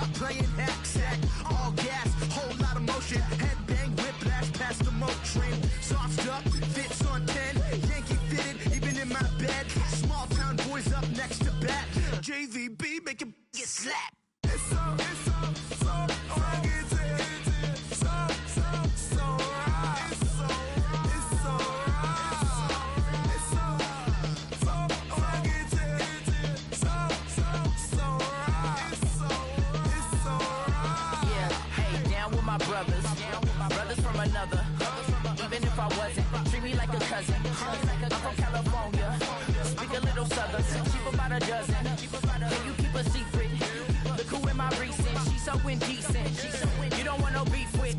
Stop playing hack-sack, all gas, whole lot of motion. Headbang, whiplash, past the Motrin. Sauced up, fits on 10. Yankee fitted, even in my bed. Small town boys up next to bat. JVB, make it get slapped. It's so organized. So right. It's so right. It's so organized. So right. Yeah, hey, down with my brothers. Brothers from another. Even if I wasn't, treat me like a cousin. I'm from California. Speak a little southern. Cheap about a dozen. Can you keep a secret? Look who in my recent. She's so indecent. You don't want no beef with.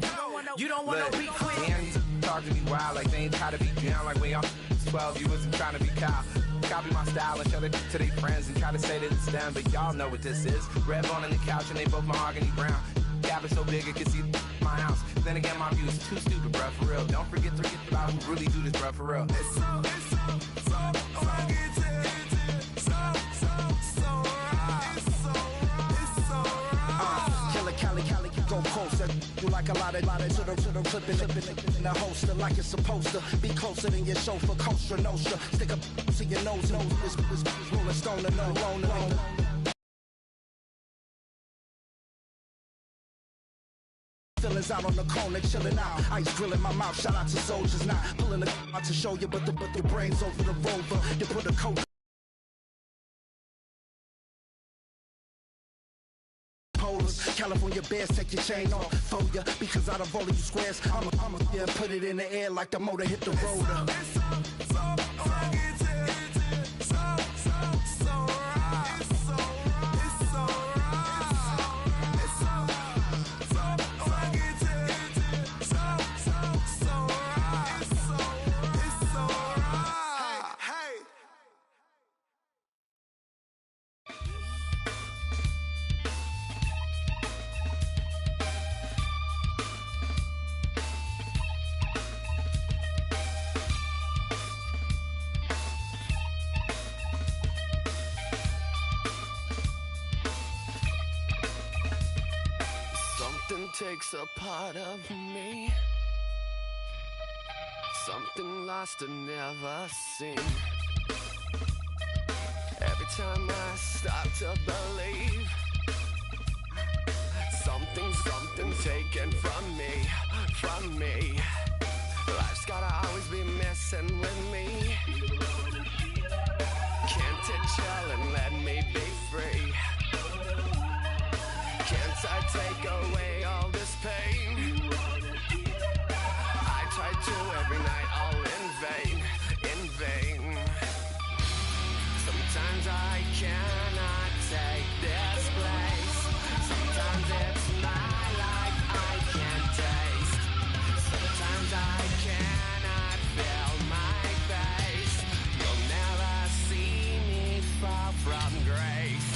You don't want no beef with. Man, you talk to me wild like they ain't try to be down like when y'all 12. You wasn't trying to be Kyle. Copy my style and show it to their friends and try to say that it's them, but y'all know what this is. Red bone on the couch and they both mahogany brown. Gap is so big it can see my house. Then again, my view is too stupid, bruh, for real. Don't forget about who really do this, bruh, for real. It's so organized. So right. It's so right. Killer Cali, go closer. You like a lot of to the clipping in the holster like it's supposed to be closer than your chauffeur, Costa Nostra. Stick up to your nose, it's rolling stone and no rolling. Feelings out on the corner, chilling out. Ice grill in my mouth. Shout out to soldiers, not pulling the out to show you, but your brains over the rover. You put a coat. California bears, take your chain off for ya, because out of all of you squares, I'ma yeah, put it in the air like the motor hit the rotor. Takes a part of me, something lost and never seen. Every time I start to believe, something taken from me. Life's gotta always be messing with me. Can't it chill and let me be free? Can't I take away all this pain? I try to every night, all in vain. Sometimes I cannot take this place. Sometimes it's my life I can't taste. Sometimes I cannot feel my face. You'll never see me fall from grace.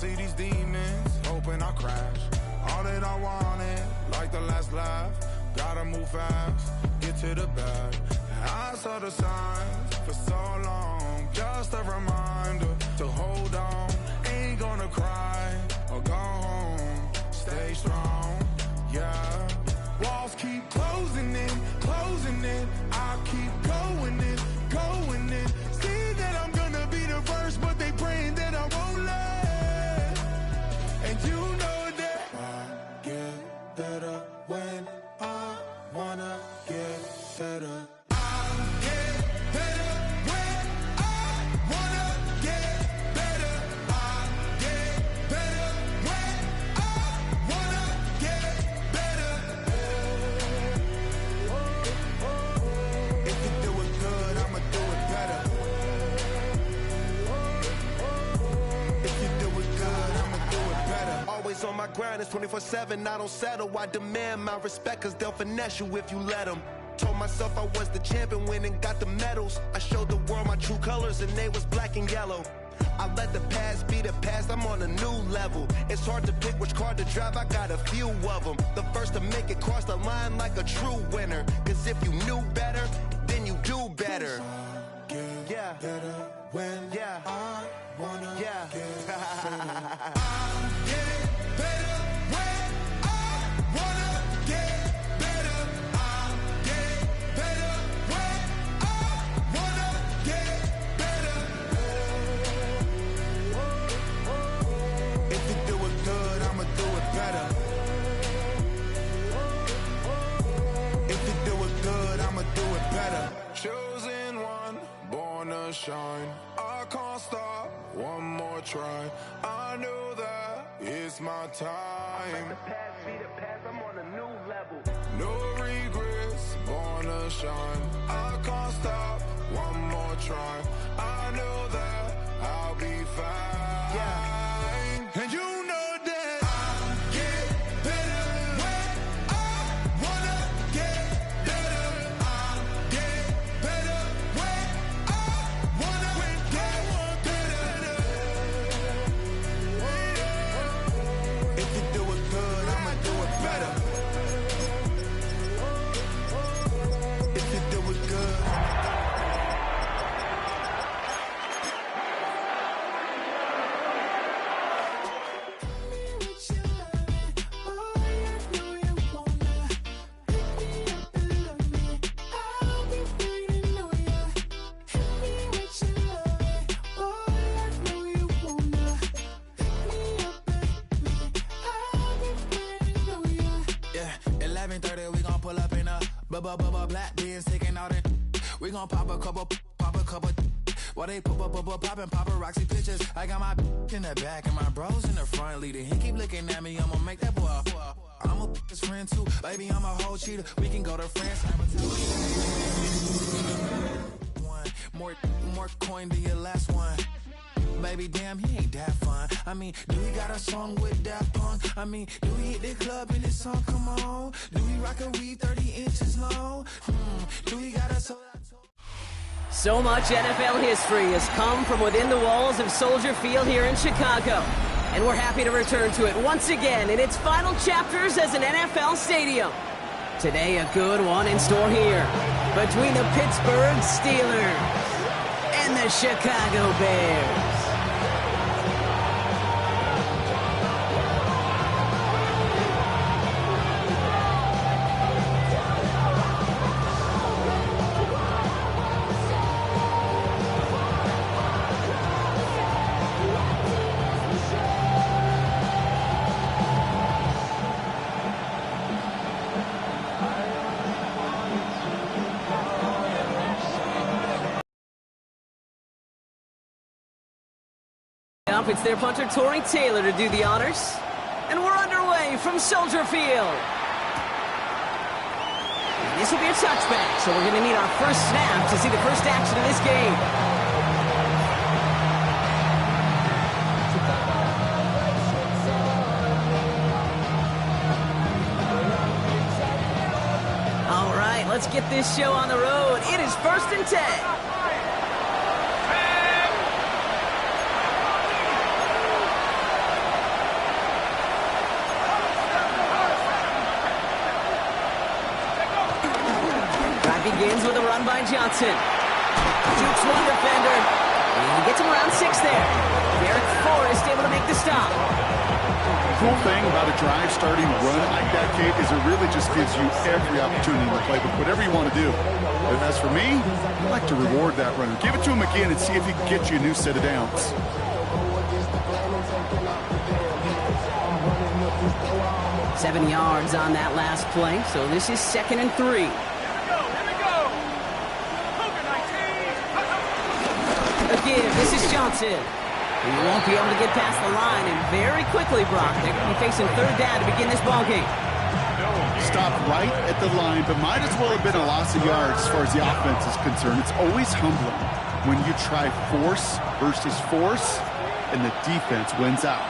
see these demons, hoping I crash. All that I wanted, like the last laugh. Gotta move fast, get to the bag. I saw the signs for so long, just a reminder to hold on. Ain't gonna cry or go home, stay strong, yeah. Walls keep closing in, I keep going in. See that I'm gonna be the first, but they praying that I won't let. And you know that I get better when I wanna get better. On my grind, it's 24/7, I don't settle. I demand my respect, cause they'll finesse you if you let them. Told myself I was the champion, went and got the medals. I showed the world my true colors and they was black and yellow. I let the past be the past, I'm on a new level. It's hard to pick which car to drive, I got a few of them. The first to make it cross the line like a true winner. Cause if you knew better, then you do better. Yeah, better when I wanna get better. Chosen one, born to shine. I can't stop, one more try. I know that it's my time. The past be the past, I'm on a new level. No regrets, born to shine. I can't stop, one more try. I know that I'll be fine. Yeah. And you know black beans taking all that. We gon' pop a couple. While they poppin' paparazzi pictures. I got my in the back and my bros in the front leading. He keep looking at me, I'ma make that boy. I'm a his friend too, baby. I'm a whole cheater. We can go to France. One more coin than your last one. Baby, damn, he ain't that fun. I mean, do he got a song with that punk? I mean, do he hit the club in this song? Come on. Do he rock a weed 30 inches long? Do he got a soul? So much NFL history has come from within the walls of Soldier Field here in Chicago. And we're happy to return to it once again in its final chapters as an NFL stadium. Today, a good one in store here between the Pittsburgh Steelers and the Chicago Bears. It's their punter, Tory Taylor, to do the honors. And we're underway from Soldier Field. This will be a touchback, so we're going to need our first snap to see the first action of this game. All right, let's get this show on the road. It is 1st and 10. begins with a run by Johnson. Jukes one defender. And he gets him around 6 there. Derek Forrest able to make the stop. The cool thing about a drive starting run like that, Kate, is it really just gives you every opportunity in the playbook, whatever you want to do. But as for me, I like to reward that runner. Give it to him again and see if he can get you a new set of downs. Seven yards on that last play, so this is 2nd and 3. Again, this is Johnson. He won't be able to get past the line, and very quickly, Brock, they're going to be facing 3rd down to begin this ballgame. Stopped right at the line, but might as well have been a loss of yards as far as the offense is concerned. It's always humbling when you try force versus force, and the defense wins out.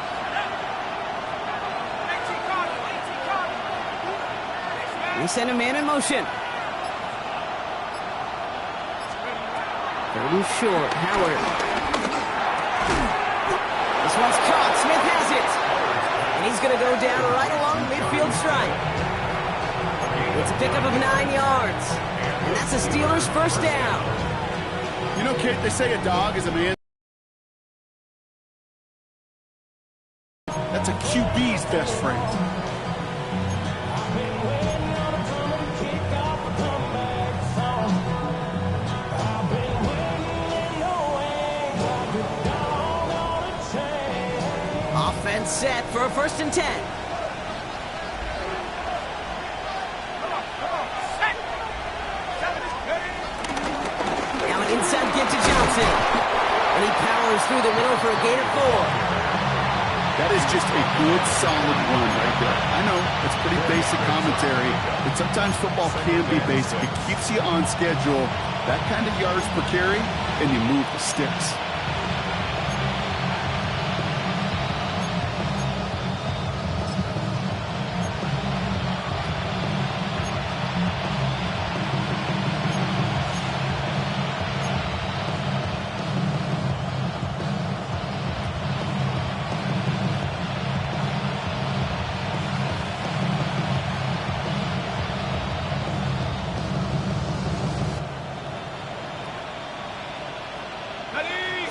They send a man in motion. 3rd and short, Howard. This one's caught. Smith has it. And he's going to go down right along the midfield stripe. It's a pickup of 9 yards. And that's the Steelers' first down. You know, Kate, they say a dog is a man. That's a QB's best friend. Offense set for a 1st and 10. Now an inside give to Johnson. And he powers through the middle for a gain of 4. That is just a good, solid run right there. I know, it's pretty basic commentary, but sometimes football can be basic. It keeps you on schedule, that kind of yards per carry, and you move the sticks.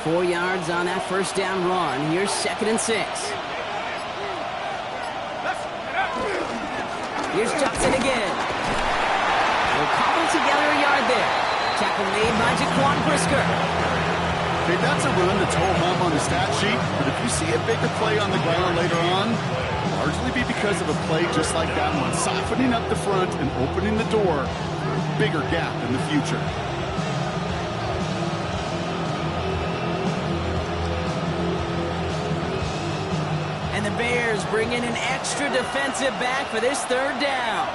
Four yards on that first down run. Here's 2nd and 6. Here's Johnson again. We'll cobble together a yard there. Tackle made by Jaquan Brisker. Okay, that's a run that's ho-hum on the stat sheet, but if you see a bigger play on the ground later on, largely be because of a play just like that one, softening up the front and opening the door, bigger gap in the future. And the Bears bring in an extra defensive back for this 3rd down.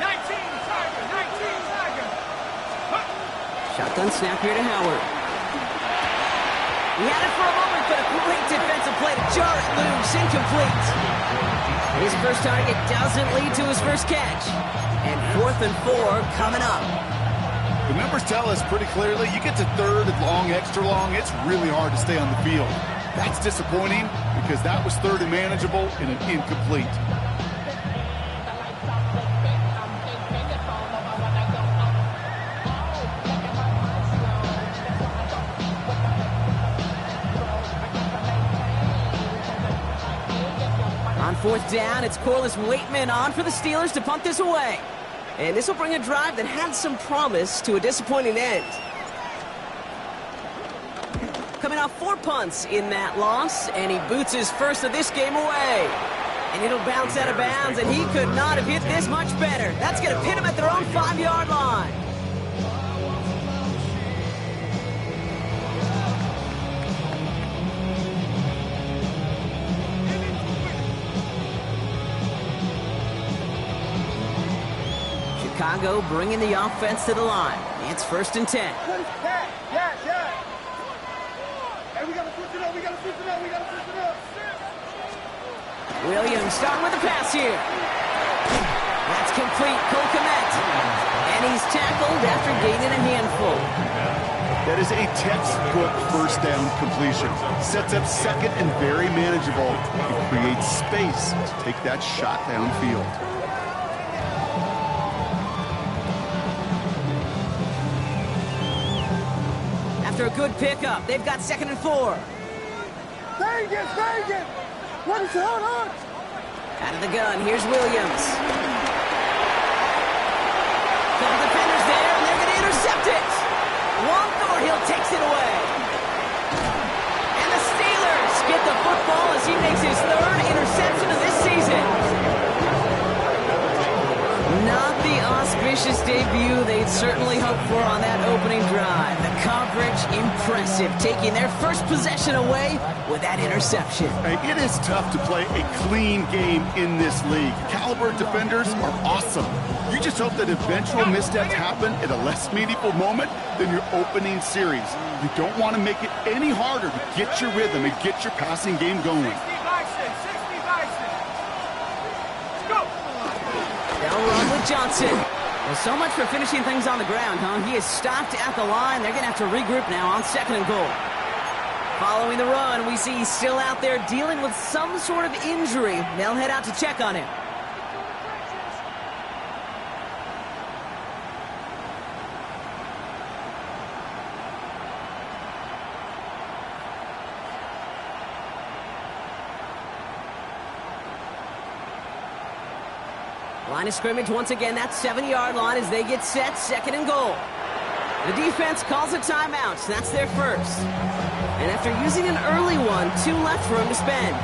19 Tiger. Shotgun snap here to Howard. He had it for a moment, but a great defensive play to jar it loose, incomplete. His first target doesn't lead to his first catch. And 4th and 4 coming up. The numbers tell us pretty clearly, you get to 3rd and long, extra long, it's really hard to stay on the field. That's disappointing because that was 3rd and manageable and an incomplete. On 4th down, it's Corliss Waitman on for the Steelers to punt this away. And this will bring a drive that had some promise to a disappointing end. Coming off 4 punts in that loss, and he boots his first of this game away. And it'll bounce out of bounds, and he could not have hit this much better. That's going to pin him at their own 5-yard line. Chicago bringing the offense to the line. It's 1st and 10. Williams starting with the pass here. That's complete. Cole Kmet. And he's tackled after gaining a handful. That is a textbook 1st down completion. Sets up 2nd and very manageable. It creates space to take that shot downfield. after a good pickup. They've got 2nd and 4. Vegas! What is going on? Out of the gun, here's Williams. Couple defenders there, and they're going to intercept it. Juan Thornhill takes it away. And the Steelers get the football as he makes his 3rd interception of this season. Not the auspicious debut they'd certainly hoped for on that opening drive. The coverage, impressive, taking their first possession away with that interception. Hey, it is tough to play a clean game in this league. Caliber defenders are awesome. You just hope that eventual missteps happen at a less meaningful moment than your opening series. You don't want to make it any harder to get your rhythm and get your passing game going. They'll run with Johnson. Well, so much for finishing things on the ground, huh? He is stopped at the line. They're going to have to regroup now on 2nd and goal. Following the run, we see he's still out there dealing with some sort of injury. They'll head out to check on him. Line of scrimmage once again, that 7-yard line as they get set, 2nd and goal. The defense calls a timeout. That's their first. And after using an early one, 2 left for him to spend.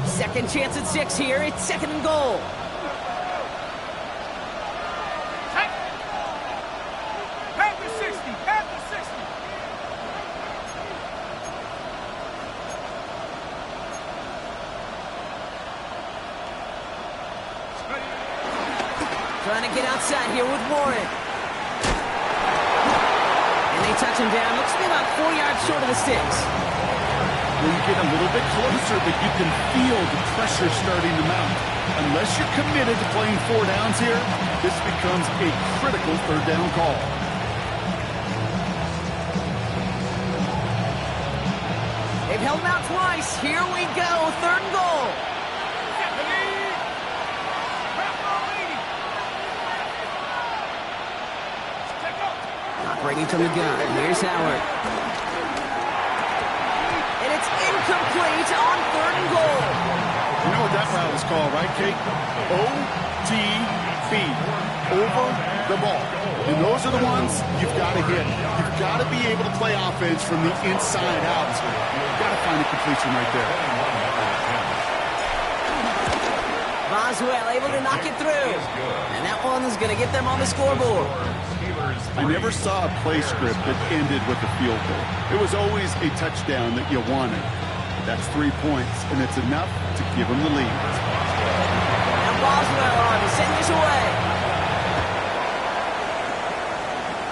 Second chance at 6 here. It's 2nd and goal. Trying to get outside here with Warren. And they touch him down. Looks to be about 4 yards short of the sticks. When you get a little bit closer, but you can feel the pressure starting to mount. Unless you're committed to playing 4 downs here, this becomes a critical 3rd down call. They've held him out twice. Here we go. 3rd and goal. Operating from the gun. Here's Howard. And it's incomplete on 3rd and goal. You know what that route is called, right, Kate? ODB. Over the ball. And those are the ones you've got to hit. You've got to be able to play offense from the inside out. You've got to find a completion right there. Boswell able to knock it through. And that one's going to get them on the scoreboard. I never saw a play script that ended with a field goal. It was always a touchdown that you wanted. That's 3 points, and it's enough to give them the lead. And Boswell on to send this away.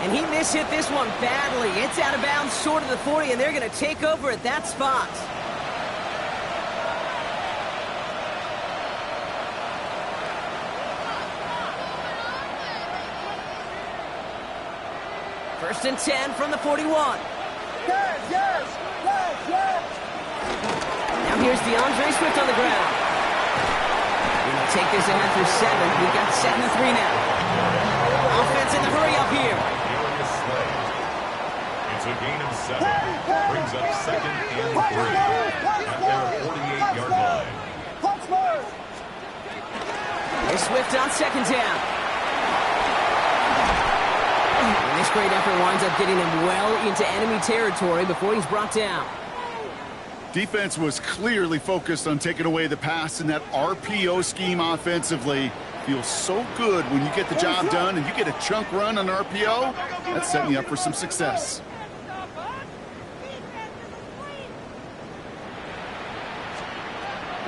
And he mishit this one badly. It's out of bounds short of the 40, and they're going to take over at that spot. First and 10 from the 41. Yes! Now here's DeAndre Swift on the ground. We'll take this ahead through 7. We've got 2nd and 3 now. Offense in the hurry up here. It's a gain of 7. Brings up 2nd and 3 at their 48-yard line. Here's Swift on 2nd down. And this great effort winds up getting him well into enemy territory before he's brought down. Defense was clearly focused on taking away the pass in that RPO scheme offensively. Feels so good when you get the job done and you get a chunk run on RPO. That's setting you up for some success.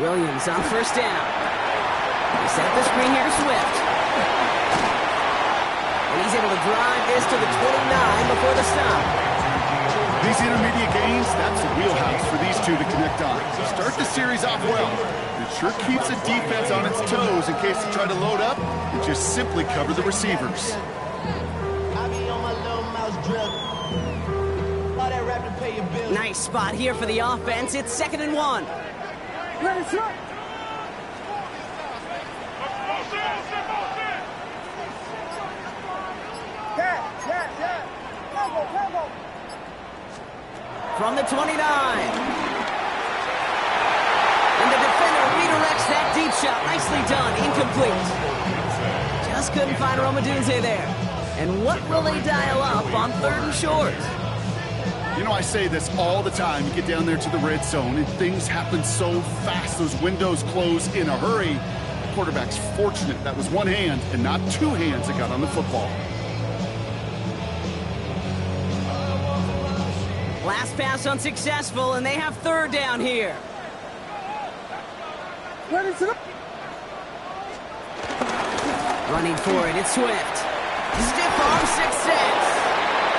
Williams on 1st down. He set up the screen here to Swift. And he's able to drive this to the 29 before the stop. These intermediate gains, that's the wheelhouse for these two to connect on. Start the series off well. It sure keeps the defense on its toes in case they try to load up and just simply cover the receivers. Nice spot here for the offense. It's 2nd and 1. From the 29. And the defender redirects that deep shot. Nicely done. Incomplete. Just couldn't find Romadunze there. And what will they dial up on 3rd and short? You know, I say this all the time. You get down there to the red zone, and things happen so fast. Those windows close in a hurry. The quarterback's fortunate that was one hand and not two hands that got on the football. Last pass unsuccessful, and they have 3rd down here. Running for it, it's Swift. Stiff arm success.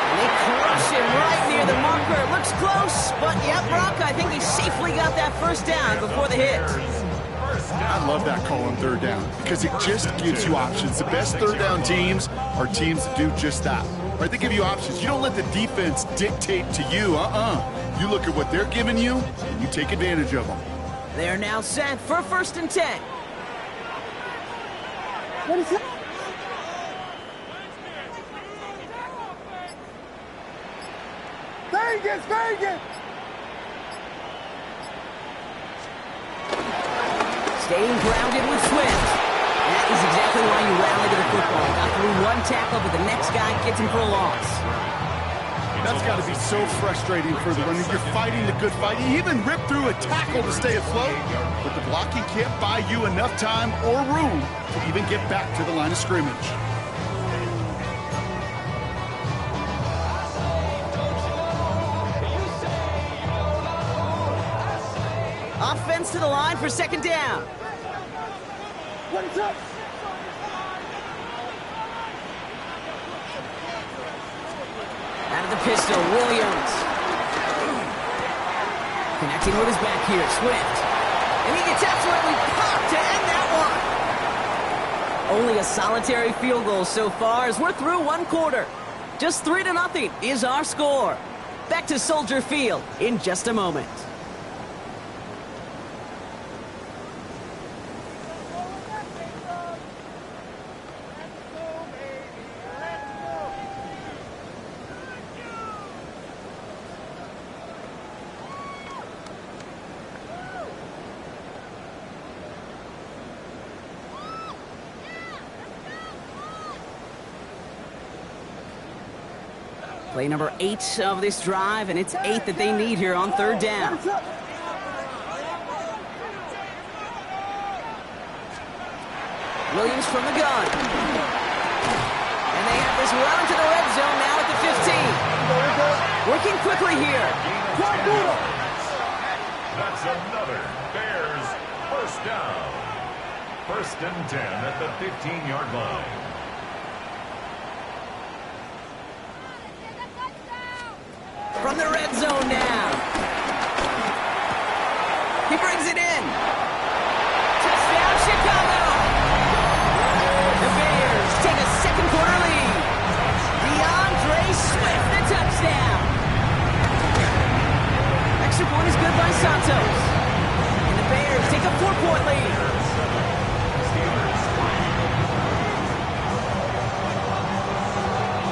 And they crush him right near the marker. Looks close, but yeah, Brock, I think he safely got that 1st down before the hit. I love that call on 3rd down because it just gives you options. The best 3rd down teams are teams that do just that. Right? They give you options. You don't let the defense dictate to you. You look at what they're giving you, and you take advantage of them. They're now set for 1st and 10. What is it? Vegas, Vegas! Staying grounded with Swift. That is exactly why you rally to the football. Got through one tackle, but the next guy gets him for a loss. That's got to be so frustrating for the runner. You're fighting the good fight. You even rip through a tackle to stay afloat, but the blocking can't buy you enough time or room to even get back to the line of scrimmage. Offense to the line for 2nd down. What is up? Out of the pistol, Williams. Connecting with his back here, Swift. And he gets absolutely popped to end that one. Only a solitary field goal so far as we're through 1 quarter. Just 3-0 is our score. Back to Soldier Field in just a moment. Play number 8 of this drive, and it's 8 that they need here on 3rd down. Williams from the gun. And they have this well into the red zone now at the 15. Working quickly here. That's another Bears 1st down. 1st and 10 at the 15-yard line. From the red zone now. He brings it in. Touchdown, Chicago. The Bears take a 2nd quarter lead. DeAndre Swift, the touchdown. Extra point is good by Santos. And the Bears take a 4-point lead.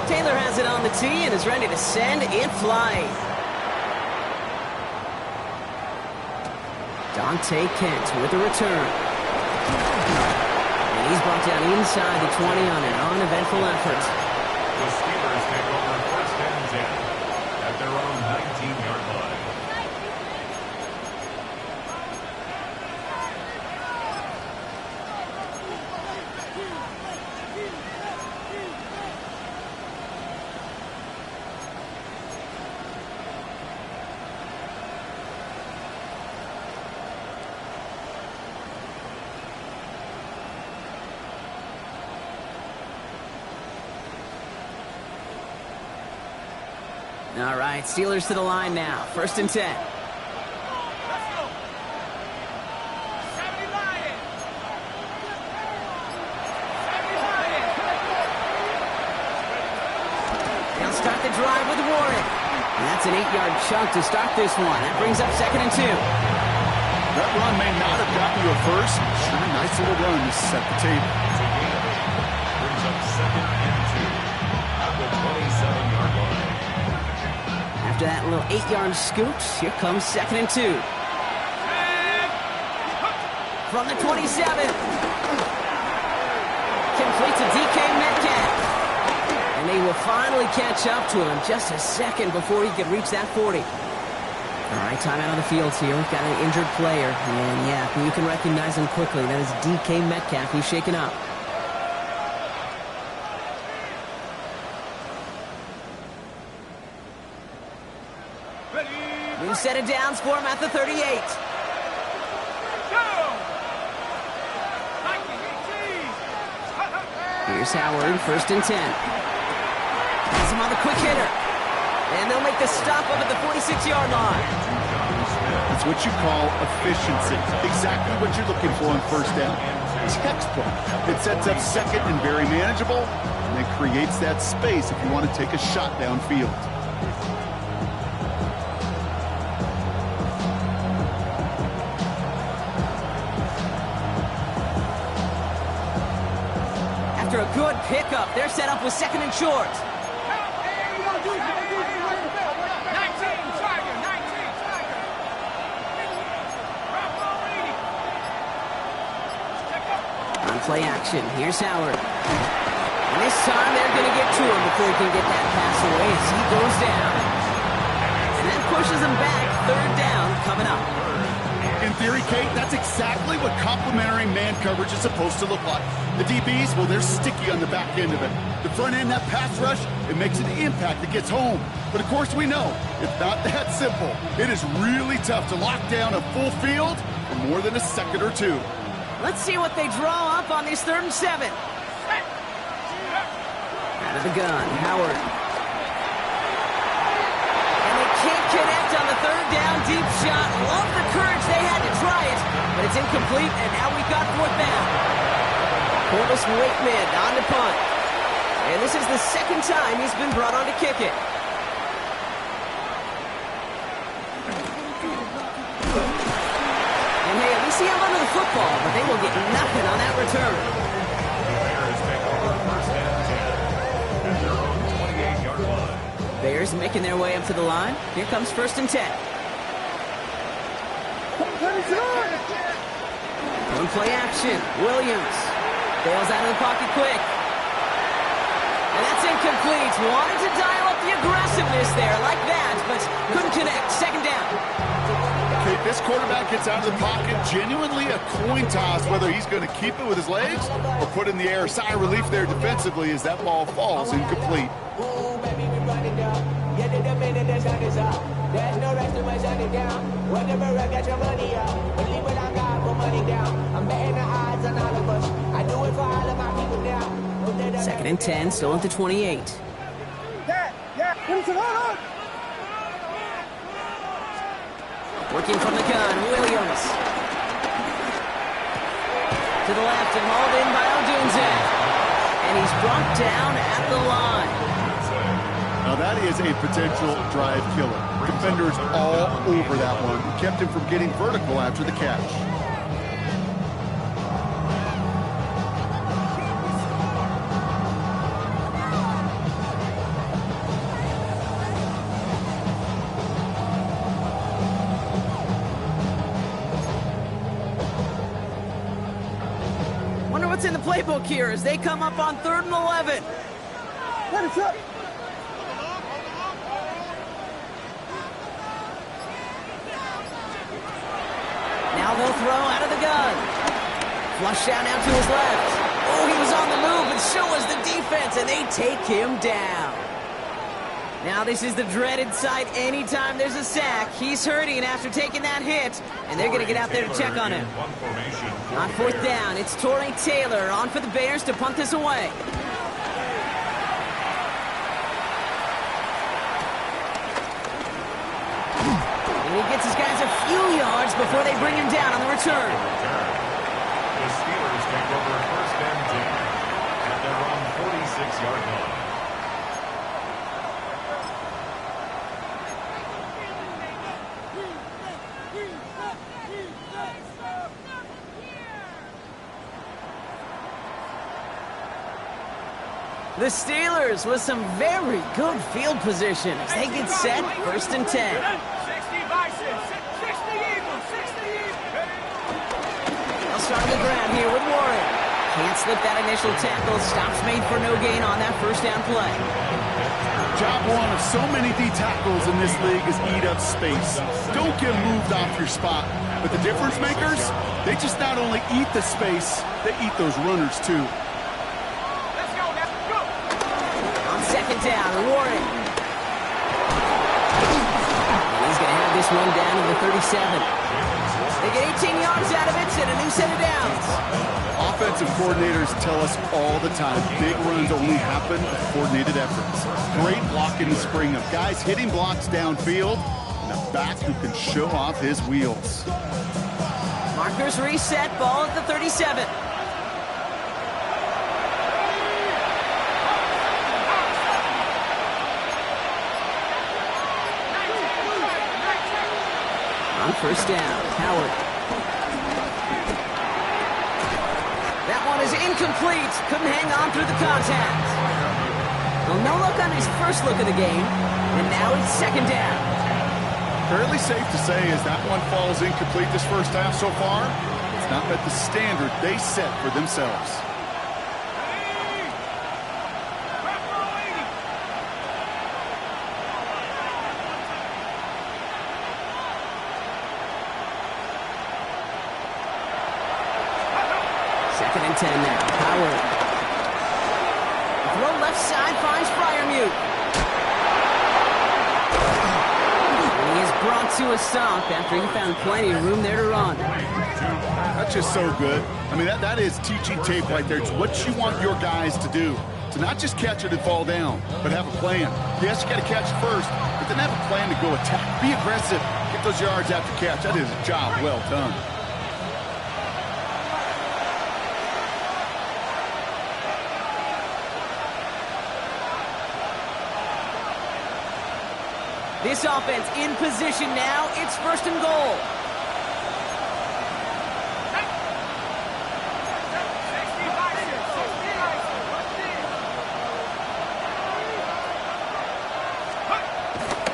Taylor has it on the tee and is ready to send it flying. Dante Kent with a return. And he's brought down inside the 20 on an uneventful effort. The Steelers take over 1st and 10 at their own 19-yard line. All right, Steelers to the line now. 1st and 10. They'll start the drive with Warren. And that's an 8-yard chunk to start this one. That brings up 2nd and 2. That run may not have gotten you a first. Sure, nice little run to set the table. Brings up 2nd and 2 at the 27-yard line. After that little 8-yard scoot, here comes 2nd and 2. From the 27. Complete to DK Metcalf. And they will finally catch up to him just a second before he could reach that 40. All right, time out on the field here. We've got an injured player. And yeah, you can recognize him quickly. That is DK Metcalf. He's shaken up. New set of downs for him at the 38. Here's Howard, 1st and 10. Has him on the quick hitter. And they'll make the stop up at the 46-yard line. That's what you call efficiency. Exactly what you're looking for on 1st down. Textbook. It sets up 2nd and very manageable, and it creates that space if you want to take a shot downfield. After a good pickup, they're set up with 2nd and short. On play action, here's Howard. And this time they're going to get to him before he can get that pass away as he goes down. And that pushes him back, 3rd down coming up. In theory, Kate, that's exactly what complementary man coverage is supposed to look like. The DBs, well, they're sticky on the back end of it. The front end, that pass rush, it makes an impact that gets home. But of course we know, it's not that simple. It is really tough to lock down a full field for more than a second or two. Let's see what they draw up on this 3rd and 7. Out of the gun, Howard. And they can't connect on the 3rd down deep shot. Love the courage they had to try it, but it's incomplete, and now we've got 4th down. Corliss Wakeman on the punt. And this is the 2nd time he's been brought on to kick it. And hey, at least he held onto the football, but they will get nothing on that return. Bears make over 1st and 10 at their own 28-yard line. Bears making their way up to the line. Here comes 1st and 10. On play action, Williams bails out of the pocket quick. And that's incomplete. Wanted to dial up the aggressiveness there like that, but couldn't connect. 2nd down. Okay, this quarterback gets out of the pocket, genuinely a coin toss whether he's going to keep it with his legs or put it in the air. Sigh of relief there defensively as that ball falls incomplete. Ooh, baby, we running down. Yeah, the minute the sun is up. There's no rest to my shutting down. Whenever I get your money up, believe what I got, put money down. I'm betting the odds on all of us. I do it for all of my people now. 2nd and 10, still at the 28. Working from the gun, Williams. To the left and hauled in by Odunze. And he's brought down at the line. Now that is a potential drive killer. Defenders all over that one. Kept him from getting vertical after the catch. Wonder what's in the playbook here as they come up on 3rd and 11. Let it up. Now they'll throw out of the gun. Flush out now to his left. Oh, he was on the move, and so was the defense, and they take him down. Now this is the dreaded sight anytime there's a sack. He's hurting after taking that hit, and they're going to get out there to check on him. On 4th down, it's Torrey Taylor on for the Bears to punt this away. And he gets his guys a few yards before they bring him down on the return. The Steelers take over 1st and 10 at their own 46-yard line. The Steelers with some very good field position as they get set, 1st and 10. 60 Vices, 60 Eagles, 60 Eagles. They'll start on the ground here with Warren. Can't slip that initial tackle. Stops made for no gain on that 1st down play. Job one of so many D tackles in this league is eat up space. Don't get moved off your spot. But the difference makers, they just not only eat the space, they eat those runners too. On 2nd down, Warren. And he's going to have this one down to the 37. They get 18 yards out of it and a new set of downs. Offensive coordinators tell us all the time, big runs only happen with coordinated efforts. Great blocking in spring of guys hitting blocks downfield and a back who can show off his wheels. Markers reset, ball at the 37. On 1st down, Howard. That one is incomplete. Couldn't hang on through the contact. Well, no look on his first look of the game, and now it's 2nd down. Fairly safe to say as that one falls incomplete this first half so far, it's not met the standard they set for themselves. Second and 10 now. Howard. Throw left side finds Freiermuth. And he is brought to a stop after he found plenty of room there to run. That's just so good. I mean, that is teaching tape right there. It's what you want your guys to do. To not just catch it and fall down, but have a plan. Yes, you got to catch it first, but then have a plan to go attack. Be aggressive. Get those yards after catch. That is a job well done. This offense in position now. It's 1st and goal.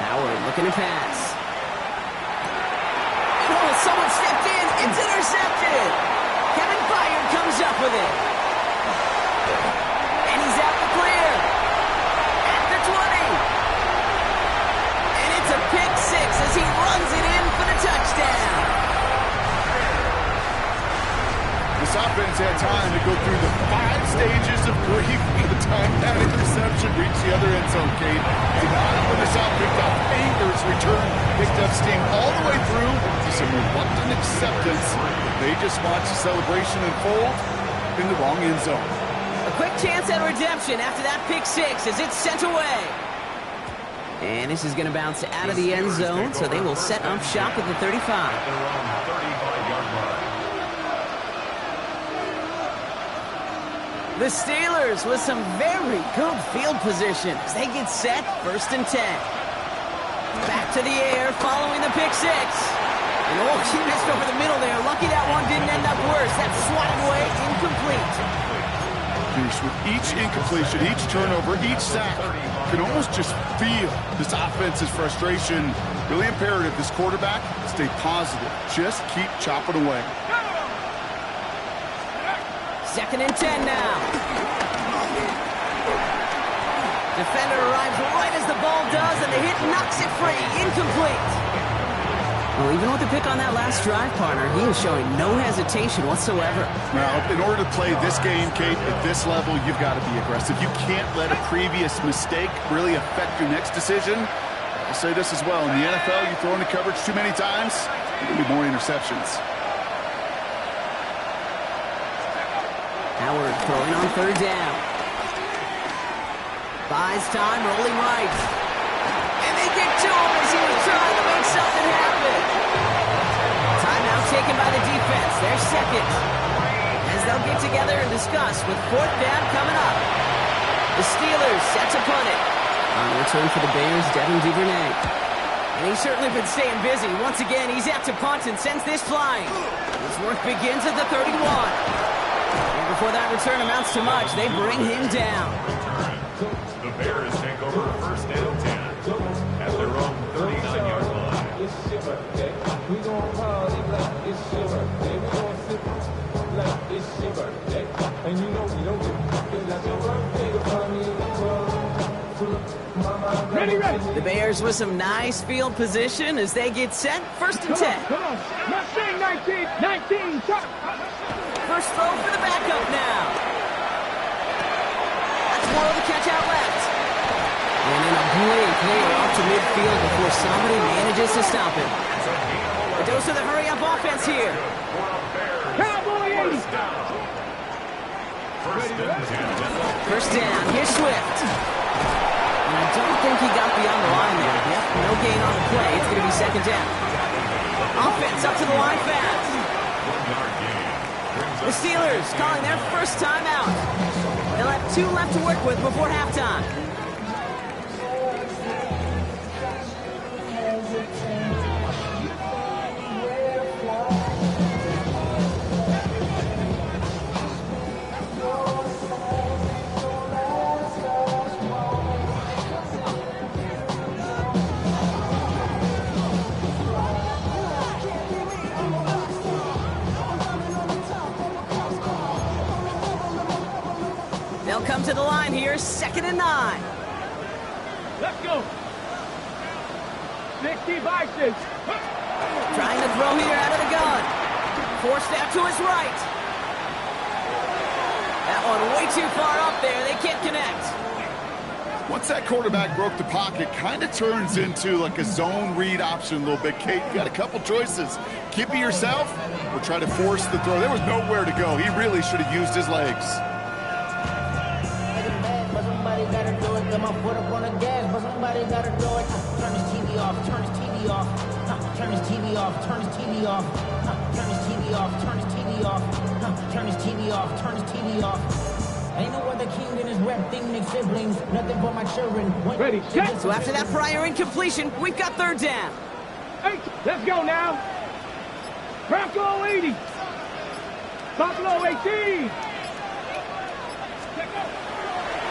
Howard looking to pass. Oh, someone stepped in. It's intercepted. Kevin Byard comes up with it. And he's out the clear. At the 20. A pick 6 as he runs it in for the touchdown. This offense had time to go through the 5 stages of grief by the time that interception reached the other end zone, Kate. Tonight, when this out picked up, Anger's return picked up steam all the way through to some reluctant acceptance. They just watched the celebration unfold in the wrong end zone. A quick chance at redemption after that pick 6 as it's sent away. And this is going to bounce out of the end zone, so they will set up shop at the 35. The Steelers with some very good field position as they get set, 1st and 10. Back to the air following the pick 6. And oh, she missed over the middle there. Lucky that one didn't end up worse. That's swatted away, incomplete. With each incompletion, each turnover, each sack, you can almost just feel this offense's frustration. Really imperative, this quarterback, stay positive. Just keep chopping away. 2nd and 10 now. Defender arrives right as the ball does, and the hit knocks it free. Incomplete. Well, even with the pick on that last drive, partner, he is showing no hesitation whatsoever. Now, in order to play this game, Kate, at this level, you've got to be aggressive. You can't let a previous mistake really affect your next decision. I'll say this as well. In the NFL, you throw into coverage too many times, there will be more interceptions. Howard throwing on 3rd down. Buys time, rolling right. And they get to him as he was trying to make something happen. Timeout taken by the defense. They're second. As they'll get together and discuss with 4th down coming up. The Steelers set to punt it. On return for the Bears, Devin Duvernay. And he's certainly been staying busy. Once again, he's out to punt and sends this flying. His work begins at the 31. And before that return amounts to much, they bring him down. take over first and 10 at their own 39-yard line. It's your birthday. We gon' party like it's your birthday. We gon' sip like it's your birthday. And you know we don't give it like your birthday. The party in the club. Ready. The Bears with some nice field position as they get set. First and 10. Come on. Let's sing 19. Top. First throw for the backup now. That's Morrow to catch out left. And in a blink, they are off to midfield before somebody manages to stop him. A dose of the hurry-up offense here. Cowboy 80. First down. Here's Swift. And I don't think he got beyond the line there. Yep, no gain on the play. It's going to be second down. Offense up to the line fast. The Steelers calling their first time out. They'll have 2 left to work with before halftime. They'll come to the line here, 2nd and 9. Let's go. 60 Vices. Trying to throw here out of the gun. Forced out to his right. That one way too far up there. They can't connect. Once that quarterback broke the pocket, kind of turns into like a zone read option a little bit. Kate, you got a couple choices. Keep it yourself or try to force the throw. There was nowhere to go. He really should have used his legs. Gotta do it, got my foot up on the gas, but somebody gotta do it. Turn his TV off, turn his TV off. Turn his TV off, turn his TV off. Turn his TV off, turn his TV off. Turn his TV off, turn his TV off. Ain't no other king than his rep thing, make siblings. Nothing but my children. Ready, set. So after that prior incompletion, we've got 3rd down. 8. Let's go now. Bronco 80. Buffalo 18.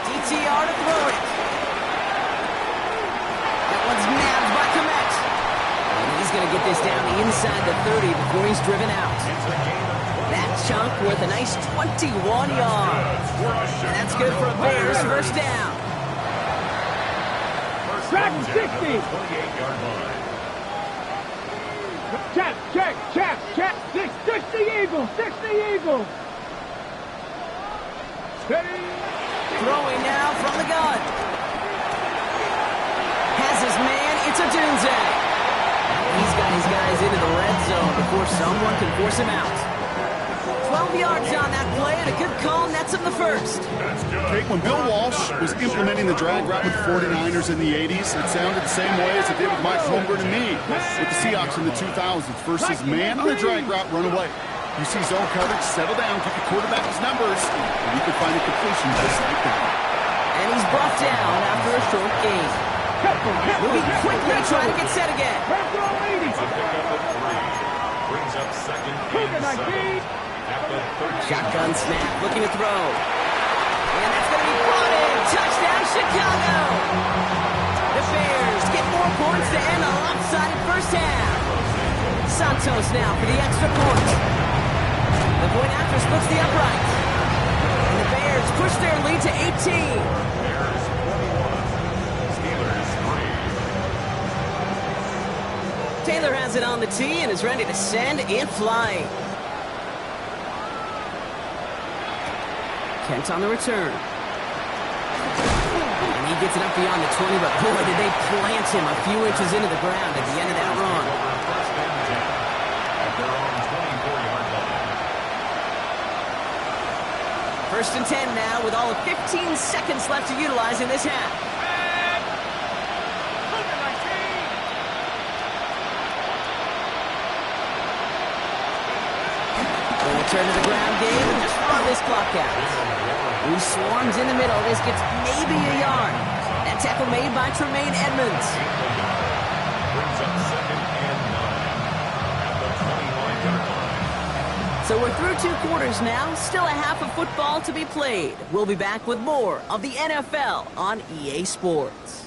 DTR to throw it. That one's nabbed by Komet. And he's going to get this down the inside the 30 before he's driven out. That chunk worth a nice 21 yards. And that's good for a Bears first down. Dragon 60. 28-yard line. Check. 6 the Eagles. 6 the Eagles. Ready. Throwing now from the gun. Has his man. It's a Dunze. He's got his guys into the red zone before someone can force him out. 12 yards on that play, and a good call nets him the first. Kate, when Bill Walsh was implementing the drag route with the 49ers in the 80s, it sounded the same way as it did with Mike Holmgren and me with the Seahawks in the 2000s versus man on the drag route, run away. You see zone coverage, settle down, get the quarterback his numbers, and you can find a completion just like that. And he's brought down after a short gain. Moving quickly, trying to get set again. Brings up second and 7 at the 30. Shotgun snap, looking to throw. And that's going to be brought in. Touchdown, Chicago. The Bears get 4 points to end a lopsided first half. Santos now for the extra point. The point after splits the upright. And the Bears push their lead to 18. Bears 21. Steelers 3. Taylor has it on the tee and is ready to send it flying. Kent on the return. And he gets it up beyond the 20, but boy, did they plant him a few inches into the ground at the end of that run. First and 10 at their own 24-yard line. First and 10 now with all of 15 seconds left to utilize in this half. Going to turn to the ground game and just run this clock out. He swarms in the middle. This gets maybe a yard. That tackle made by Tremaine Edmonds. Brings up second and 9 at the 21-yard line. So we're through 2 quarters now, still a half of football to be played. We'll be back with more of the NFL on EA Sports.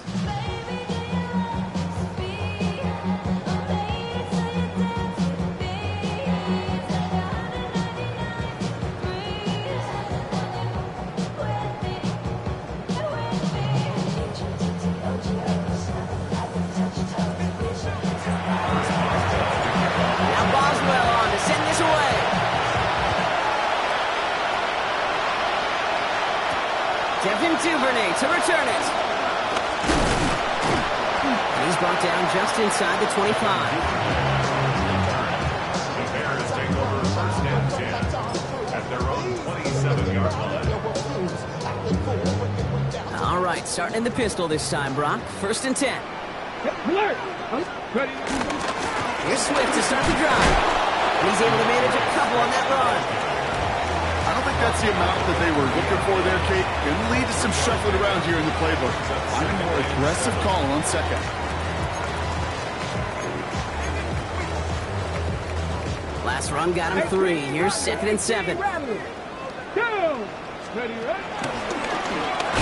Devin Duvernay to return it. And he's brought down just inside the 25. The Bears take over first and 10 at their own 27-yard line. All right, starting in the pistol this time, Brock. First and 10. Alert! Ready? Here's Swift to start the drive. And he's able to manage a couple on that run. I don't think that's the amount that they were looking for there, Kate. Going to lead to some shuffling around here in the playbook. Find a more aggressive call on second. Last run got him 3. Here's second and 7. Ready,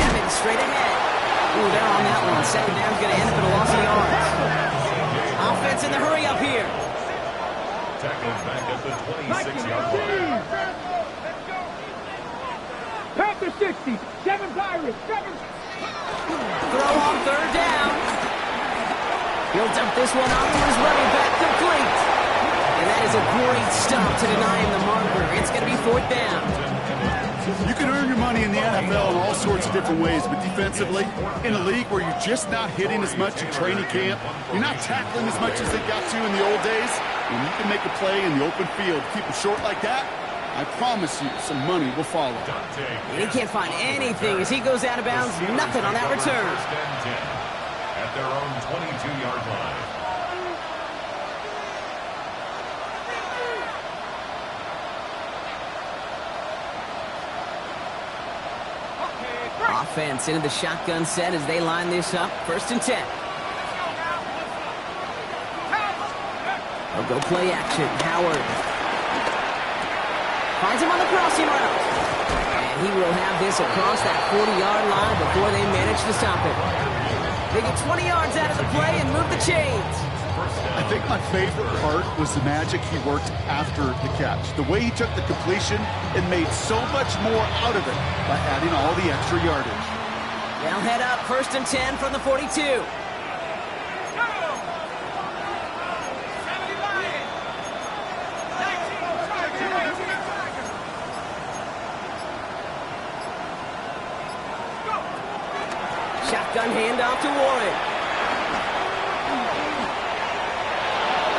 Evans straight ahead. Ooh, they're on that one. Second down's going to end up in a loss of yards. Offense in the hurry up here. Tackled back at the 26-yard line. Panther 60, 7 Pirates, 7. Throw on third down. He'll dump this one off to his running back, complete. And that is a great stop to deny him the marker. It's going to be 4th down. You can earn your money in the NFL in all sorts of different ways, but defensively, in a league where you're just not hitting as much in training camp, you're not tackling as much as they got to in the old days, when you can make a play in the open field, keep it short like that, I promise you some money will follow. He can't find anything as he goes out of bounds. Nothing on that return. First and 10 at their own 22-yard line. Offense into the shotgun set as they line this up. First and 10. They'll go play action. Howard finds him on the crossing route. And he will have this across that 40-yard line before they manage to stop it. They get 20 yards out of the play and move the chains. I think my favorite part was the magic he worked after the catch. The way he took the completion and made so much more out of it by adding all the extra yardage. They'll head up first and 10 from the 42. Shotgun handoff to Warren.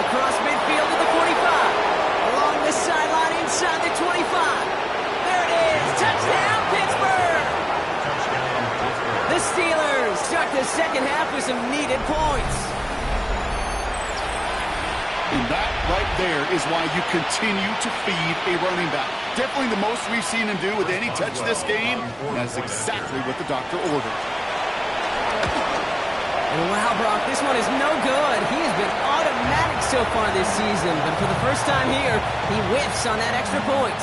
Across midfield to the 45. Along the sideline inside the 25. There it is. Touchdown, Pittsburgh. The Steelers start the second half with some needed points. And that right there is why you continue to feed a running back. Definitely the most we've seen him do with any touch this game. And that's exactly what the doctor ordered. And wow, Brock, this one is no good. He has been automatic so far this season, but for the first time here, he whiffs on that extra point.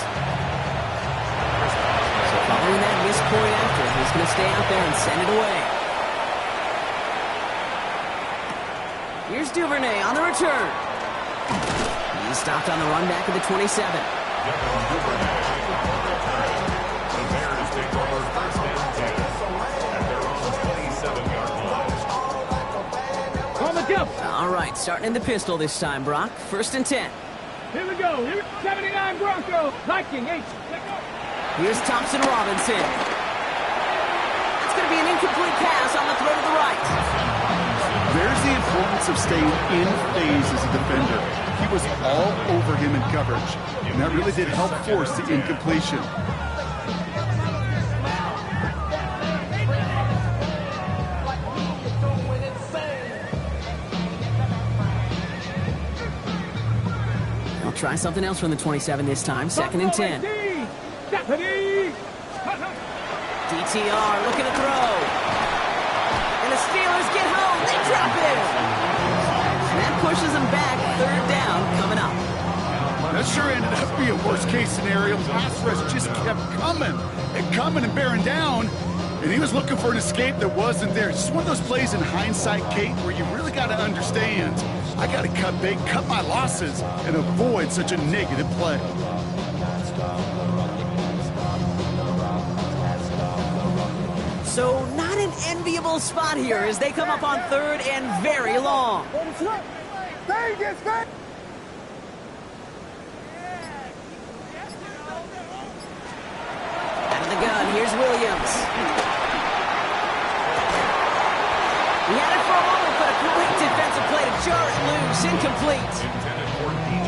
So following that missed point after, he's going to stay out there and send it away. Here's Duvernay on the return. He's stopped on the run back at the 27. The Bears take over first and 10 at their own 27-yard line. All right, starting in the pistol this time, Brock. First and 10. Here we go. 79 Bronco. Viking 8. Here's Thompson Robinson. It's going to be an incomplete pass on the throw to the right. There's the importance of staying in phase as a defender. He was all over him in coverage, and that really did help force the incompletion. Try something else from the 27 this time. Second and 10. DTR looking to throw. And the Steelers get home. They drop it. And that pushes them back. Third down coming up. That sure ended up being a worst-case scenario. Pass rush just kept coming and bearing down, and he was looking for an escape that wasn't there. It's just one of those plays in hindsight, Kate, where you really got to understand, I got to cut bait, cut my losses, and avoid such a negative play. So not an enviable spot here as they come up on third and very long. Out of the gun, here's Williams. He had it for a moment, but a great defensive play to jar it loose, incomplete.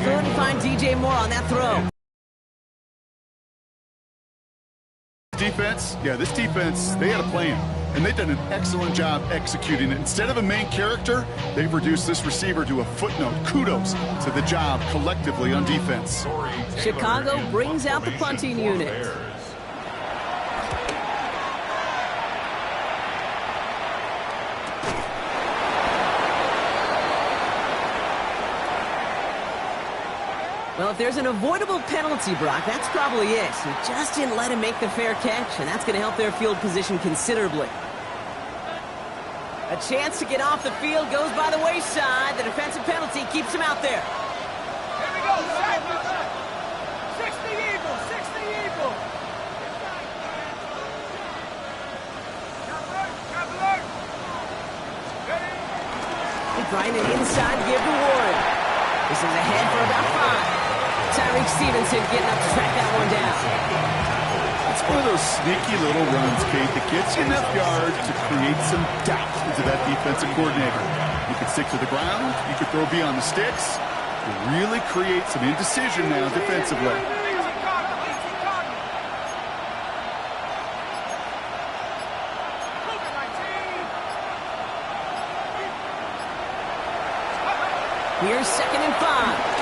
Couldn't find DJ Moore on that throw. Defense, this defense, they had a plan, and they've done an excellent job executing it. Instead of a main character, they've reduced this receiver to a footnote. Kudos to the job collectively on defense. Chicago brings out the punting unit. Well, if there's an avoidable penalty, Brock, that's probably it. He just didn't let him make the fair catch, and that's going to help their field position considerably. A chance to get off the field goes by the wayside. The defensive penalty keeps him out there. Here we go, 6 the Eagle, 6 the Eagle. Grinding inside, give to Warren. This is ahead for about 5. Tyreek Stevenson getting up to track that one down. It's one of those sneaky little runs, Kate, that gets you enough yards to create some doubt into that defensive coordinator. You can stick to the ground, you can throw beyond the sticks, to really create some indecision now defensively. Here's 2nd and 5.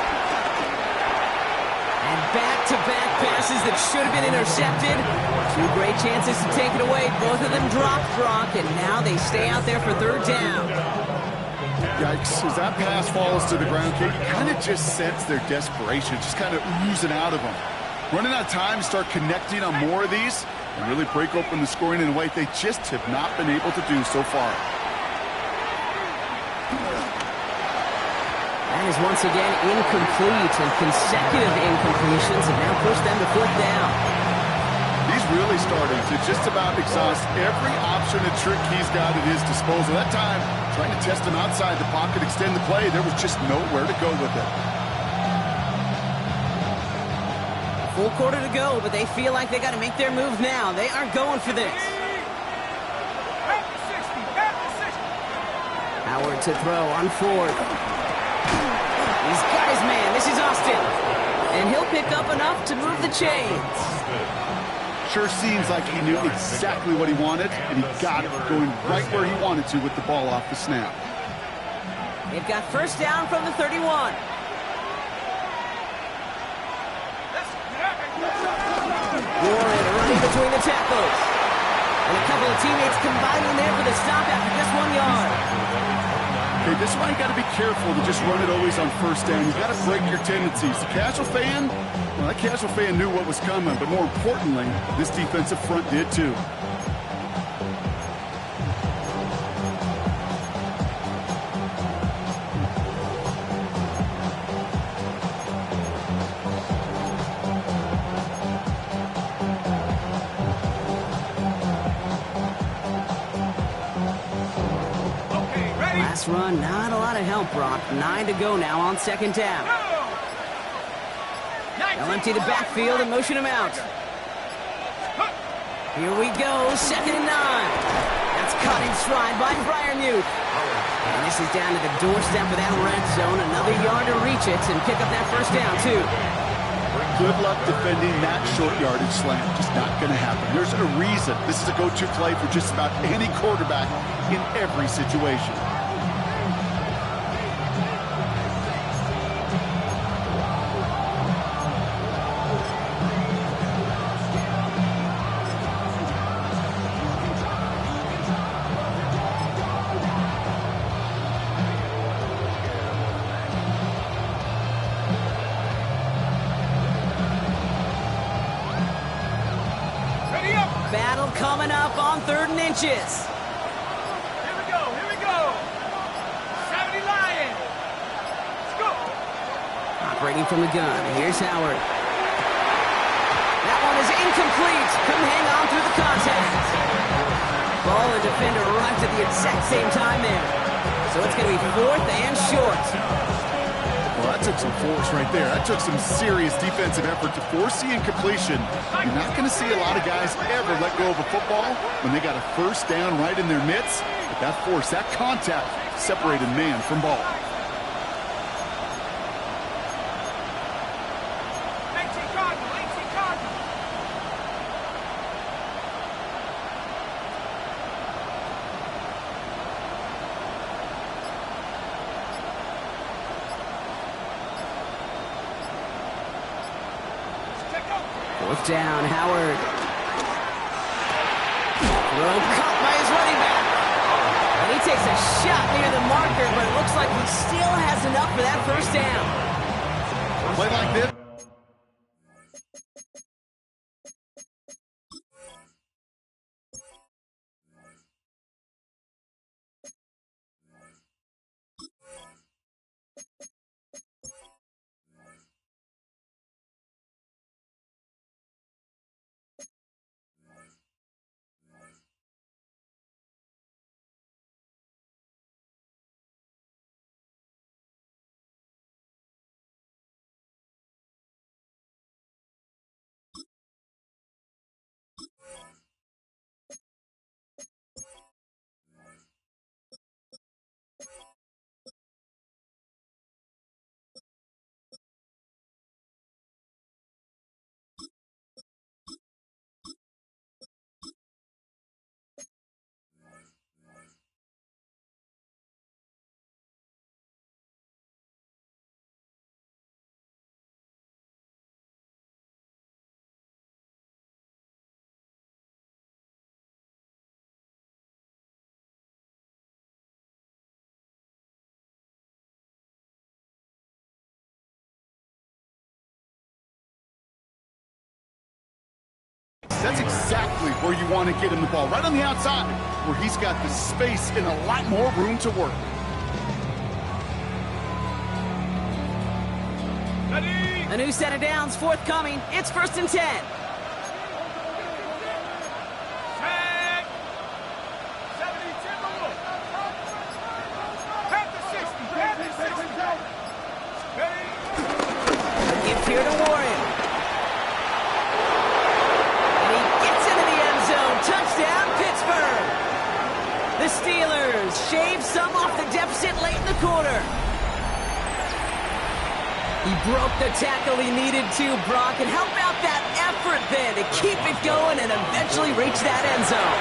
And back-to-back passes that should have been intercepted. 2 great chances to take it away. Both of them dropped, Brock, and now they stay out there for 3rd down. Yikes, as that pass falls to the ground, Kate, you kind of just sense their desperation, just kind of oozing out of them. Running out of time to start connecting on more of these and really break open the scoring in a way they just have not been able to do so far. That is once again incomplete, and consecutive incompletions have now pushed them to 4th down. He's really starting to just about exhaust every option and trick he's got at his disposal. That time, trying to test him outside the pocket, extend the play, there was just nowhere to go with it. Full quarter to go, but they feel like they got to make their move now. They are going for this. Howard to throw on 4th. He's got his man. This is Austin. And he'll pick up enough to move the chains. Sure seems like he knew exactly what he wanted, and he got it going right where he wanted to with the ball off the snap. They've got 1st down from the 31. Warren running between the tackles. And a couple of teammates combining there for the stop after just 1 yard. Okay, this is why you got to be careful to just run it always on 1st down. You got to break your tendencies. The casual fan, well, that casual fan knew what was coming, but more importantly, this defensive front did too. Run, not a lot of help, Brock. 9 to go now on 2nd down. They'll empty the backfield and motion him out. Here we go, 2nd and 9. That's caught in stride by Freiermuth. And this is down to the doorstep of that red zone. Another yard to reach it and pick up that 1st down, too. Good luck defending that short yardage slant. Just not going to happen. There's a reason this is a go-to play for just about any quarterback in every situation. coming up on 3rd and inches. Here we go, here we go. 70 Lions. Let's go. Operating from the gun, here's Howard. That one is incomplete. Couldn't hang on through the contact. Ball and defender arrived at the exact same time there. So it's going to be 4th and short. Well, that took some force right there. That took some serious defensive effort to force the incompletion. You're not going to see a lot of guys ever let go of a football when they got a first down right in their midst. But that force, that contact, separated man from ball. 18 Cardinal, 18 Cardinal. Fourth down, Howard. Throw caught by his running back. And he takes a shot near the marker, but it looks like he still has enough for that first down. Play like this. That's exactly where you want to get him the ball, right on the outside, where he's got the space and a lot more room to work. A new set of downs forthcoming. It's 1st and 10. Tag. Gift here to Warren. And he gets into the end zone. Touchdown, Pittsburgh. The Steelers shave some off the deficit late in the quarter. He broke the tackle he needed to, Brock. And how about that effort then to keep it going and eventually reach that end zone?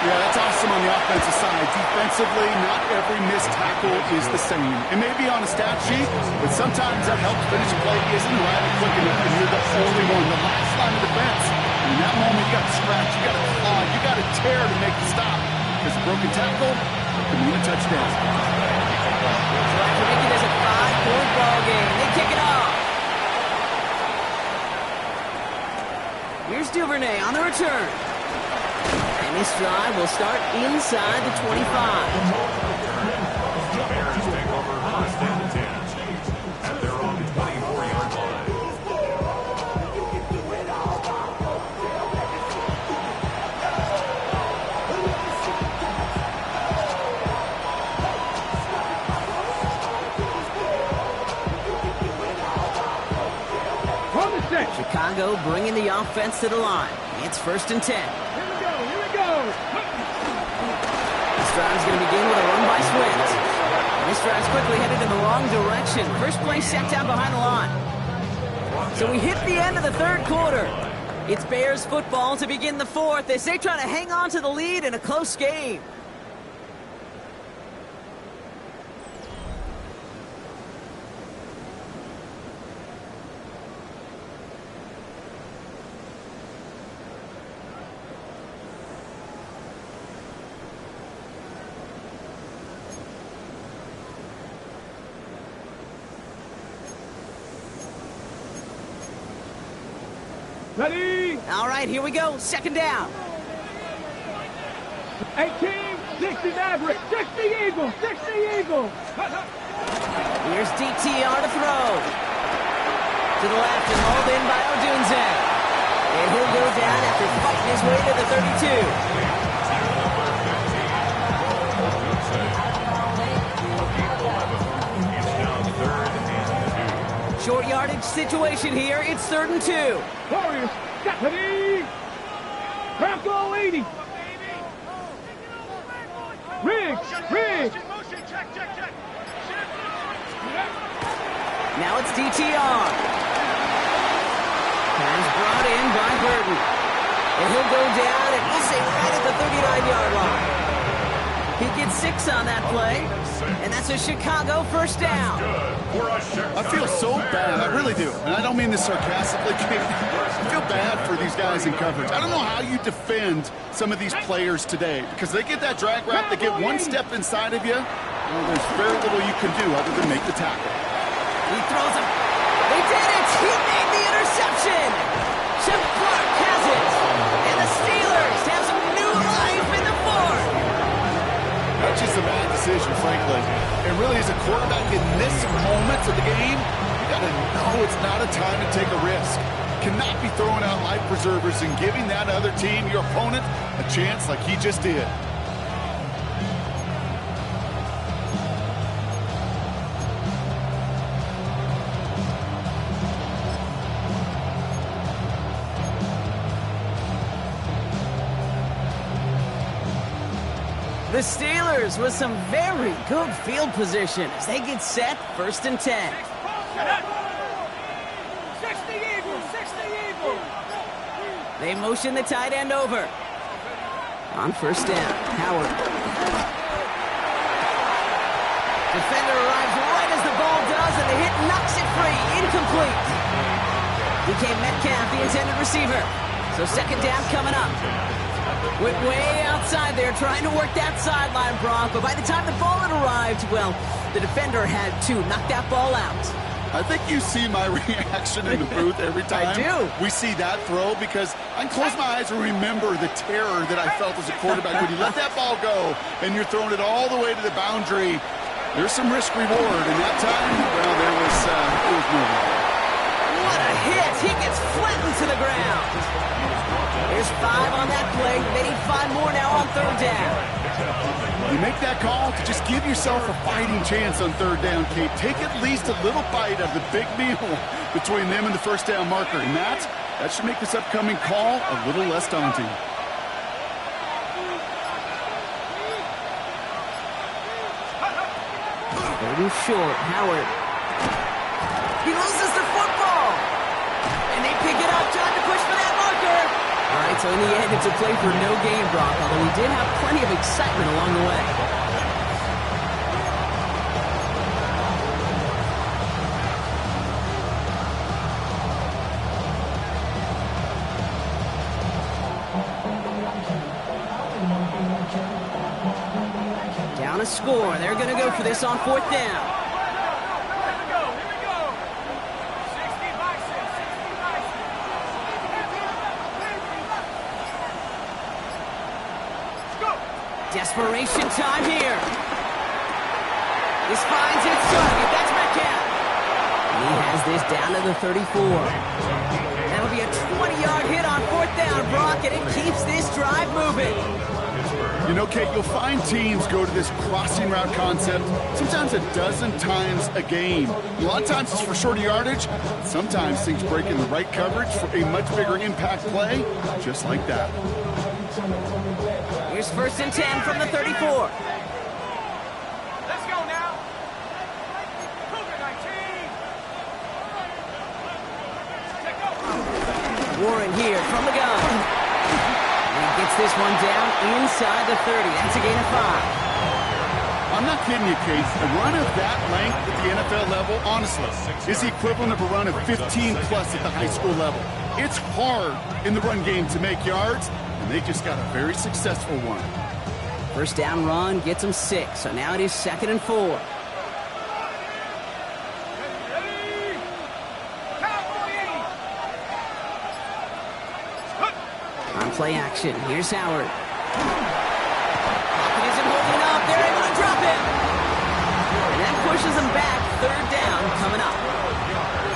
Yeah, that's awesome on the offensive side. Defensively, not every missed tackle is the same. It may be on a stat sheet, but sometimes that helps finish a play isn't right and quick enough, and you're the only one, the last line of defense. And in that moment, you got to scratch, you got to claw, you got to tear to make the stop. Because a broken tackle can mean a touchdown. So after making this a 5-point ball game, they kick it off. Here's Duvernay on the return. And this drive will start inside the 25. The Bears take over 1st and 10 at their own 24-yard line. Chicago bringing the offense to the line. It's 1st and 10. Here we go, here we go. This drive is going to begin with a run by Swift. And this drive's quickly headed in the wrong direction. First play set down behind the line. So we hit the end of the 3rd quarter. It's Bears football to begin the 4th as they try to hang on to the lead in a close game. Ready? All right, here we go. 2nd down. 18, 60 Maverick, 60 Eagle, 60 Eagle. Here's DTR to throw. To the left and hauled in by Odunze. And he'll go down after fighting his way to the 32. Short yardage situation here. It's 3rd and 2. Warriors, Stephanie. Bronco 80. Riggs. Now it's DTR. Pass brought in by Burton. And he'll go down and we'll say right at the 39-yard line. He gets 6 on that play, and that's a Chicago first down. I feel so bad. I really do. And I don't mean this sarcastically. I feel bad for these guys in coverage. I don't know how you defend some of these players today because they get that drag route, they get one step inside of you. Well, there's very little you can do other than make the tackle. He throws him. They did it. He made the interception. Chip Clark has it. And the Steelers have some new life in the fourth. That's just a bad decision, frankly. And really, as a quarterback in this moment of the game, you got to know it's not a time to take a risk. Cannot be throwing out life preservers and giving that other team, your opponent, a chance like he just did. The Steelers with some very good field position as they get set 1st and 10. 60 Eagle, 60 Eagle. They motion the tight end over. On 1st down, Howard. Defender arrives right as the ball does, and the hit knocks it free. Incomplete. DK Metcalf, the intended receiver. So 2nd down coming up. Went way outside there, trying to work that sideline, Brock. But by the time the ball had arrived, well, the defender had to knock that ball out. I think you see my reaction in the booth every time I do. We see that throw because I can close my eyes and remember the terror that I felt as a quarterback when you let that ball go and you're throwing it all the way to the boundary. There's some risk reward, and that time, well, there was movement. What a hit! He gets flattened to the ground. There's 5 on that play. They need 5 more now on 3rd down. You make that call to just give yourself a fighting chance on 3rd down, Kate. Take at least a little bite of the big meal between them and the 1st down marker. And that should make this upcoming call a little less daunting. Very short, Howard. He loses the football. And they pick it up, trying to push for that marker. All right, so in the end, it's a play for no gain, Brock, although he did have plenty of excitement along the way. Down a score. They're going to go for this on 4th down. Desperation time here. This finds its target. That's Metcalf. He has this down to the 34. That'll be a 20-yard hit on 4th down, Brock, and it keeps this drive moving. You know, Kate, you'll find teams go to this crossing route concept sometimes a dozen times a game. A lot of times it's for shorter yardage. Sometimes things break in the right coverage for a much bigger impact play, just like that. Here's 1st and 10 from the 34. Let's go now. Cougar 19. Warren here from the gun. And he gets this one down inside the 30. That's a gain of 5. I'm not kidding you, Kate. A run of that length at the NFL level, honestly, is the equivalent of a run of 15-plus at the high school level. It's hard in the run game to make yards, and they just got a very successful one. 1st down run gets them 6, so now it is 2nd and 4. On play action, here's Howard.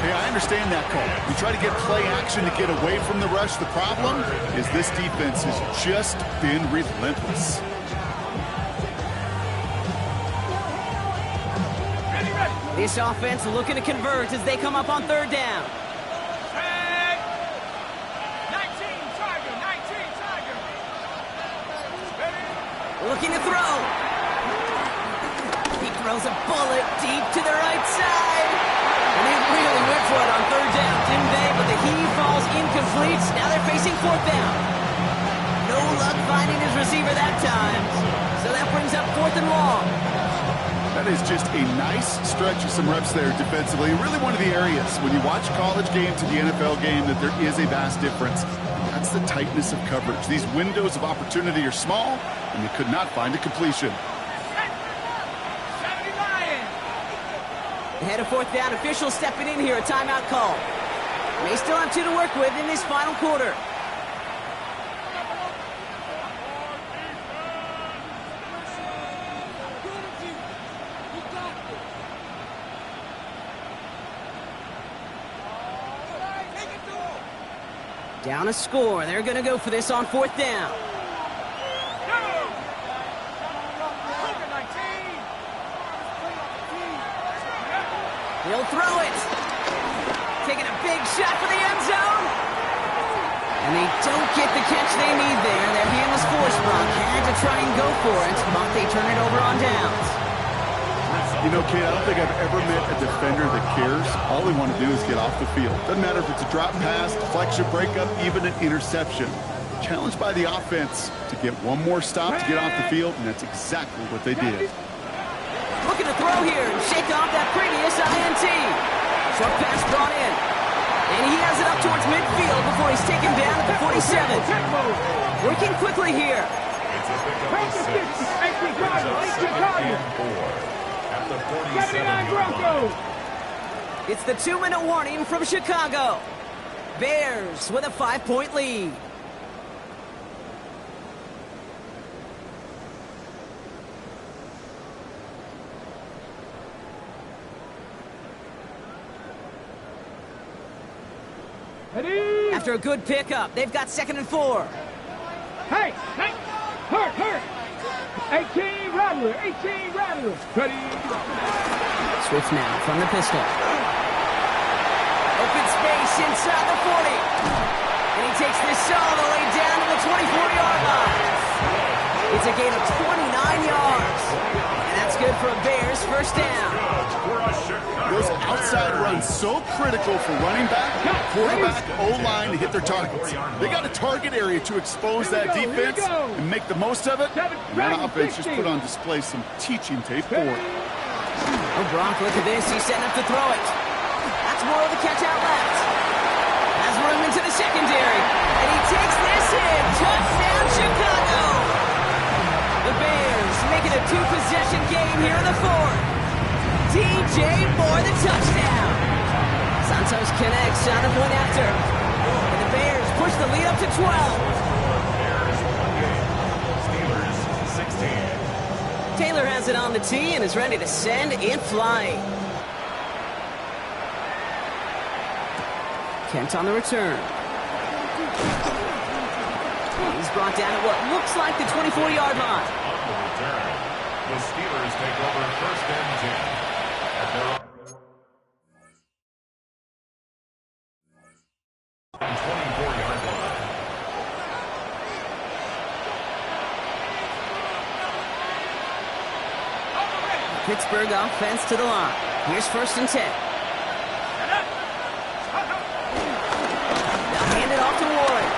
Hey, I understand that call. You try to get play action to get away from the rush. The problem is this defense has just been relentless. This offense looking to convert as they come up on third down. 19 Tiger. Looking to throw. He throws a bullet deep to the right side. And they really went for it on third down, didn't they? But the heave falls incomplete. Now they're facing fourth down. No luck finding his receiver that time. So that brings up fourth and long. That is just a nice stretch of some reps there defensively. Really one of the areas when you watch college game to the NFL game that there is a vast difference. That's the tightness of coverage. These windows of opportunity are small, and they could not find a completion. Ahead of fourth down, officials stepping in here, a timeout call. They still have 2 to work with in this final quarter. Down a score. They're going to go for this on fourth down. He'll throw it. Taking a big shot for the end zone. And they don't get the catch they need there. Their hand was forced. Brock had to try and go for it, but they turn it over on downs. You know, Kate, I don't think I've ever met a defender that cares. All they want to do is get off the field. Doesn't matter if it's a drop pass, deflection, breakup, even an interception. Challenged by the offense to get one more stop to get off the field, and that's exactly what they did. Looking to throw here and shake off that previous INT. Short pass brought in. And he has it up towards midfield before he's taken down at the 47. Working quickly here. It's a pickup of 6. And 4 at the 47-yard line. It's the 2-minute warning from Chicago. Bears with a 5-point lead. After a good pickup, they've got 2nd and 4. Hey, hurt. 18 Rattler. Ready. Swift now from the pistol. Open space inside the 40. And he takes this all the way down to the 24-yard line. It's a gain of 29 yards. And that's good for a Bears first down. Those outside runs so critical for running back, quarterback, O-line to hit their targets. They got a target area to expose that defense and make the most of it. And that offense just put on display some teaching tape for it. Oh, Brock, look at this. He's setting up to throw it. That's more of the catch out left. Has room into the secondary. And he takes this in. Touchdown, Chicago. The Bears making a 2-possession game here in the 4th. DJ Moore, the touchdown. Santos connects on the point after. And the Bears push the lead up to 12. Bears 1 game. Steelers 16. Taylor has it on the tee and is ready to send it flying. Kent on the return. He's brought down at what looks like the 24-yard line. On the return, the Steelers take over 1st and 10. At their 24-yard line. Pittsburgh offense to the line. Here's 1st and 10. They'll hand it off to Warren.